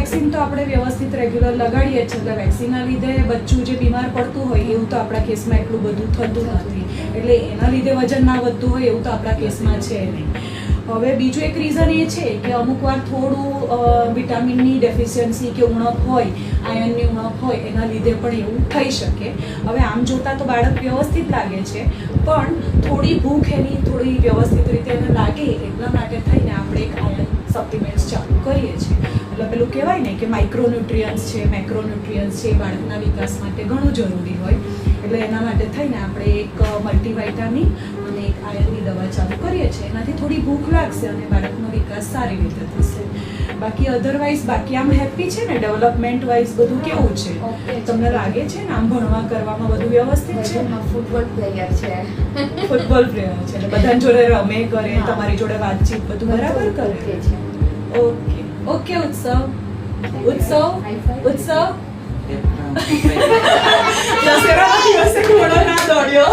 Vaccine તો આપણે વ્યવસ્થિત રેગ્યુલર લગાડીએ જ છે, એટલે વેક્સિનના લીધે બચ્ચું જે બીમાર પડતું હોય એવું તો આપણા કેસમાં એટલું બધું થતું નથી, એટલે એના લીધે વજન ના વધતું હોય એવું તો આપણા કેસમાં છે નહીં. હવે બીજું એક રીઝન એ છે કે અમુક વાર થોડું વિટામિનની ડેફિશિયન્સી કે ઉણપ હોય, આયર્નની ઉણપ હોય, એના લીધે પણ એવું થઈ શકે. હવે આમ જોતાં તો બાળક વ્યવસ્થિત લાગે છે, પણ થોડી ભૂખ એની થોડી વ્યવસ્થિત રીતે એને લાગે એટલા માટે થઈને આપણે એક આયર્ન સપ્લિમેન્ટ્સ ચાલુ કરીએ છીએ. એટલે પેલું કહેવાય ને કે માઇક્રોન્યુટ્રિયન્ટ્સ છે, મેક્રોન્યુટ્રિયન્ટ્સ છે, બાળકના વિકાસ માટે ઘણું જરૂરી હોય, એટલે એના માટે થઈને આપણે એક મલ્ટીવાઇટામિન અને એક આયર્નની દવા ચાલુ કરીએ છીએ. એનાથી થોડી ભૂખ લાગશે અને બાળકનો વિકાસ સારી રીતે થશે. બાકી અધરવાઇઝ બાકી આમ હેપી છે ને, ડેવલપમેન્ટ વાઇઝ બધું કેવું છે? તમને લાગે છે ને આમ ભણવા કરવામાં બધું વ્યવસ્થિત છે? ફૂટબોલ પ્લેયર છે. ફૂટબોલ પ્લેયર છે એટલે બધાની જોડે રમે કરે, તમારી જોડે વાતચીત બધું બરાબર કરે છે? Okay okay. ઉત્સવ દશેરાના દિવસે ઘોડો ના દોડ્યો.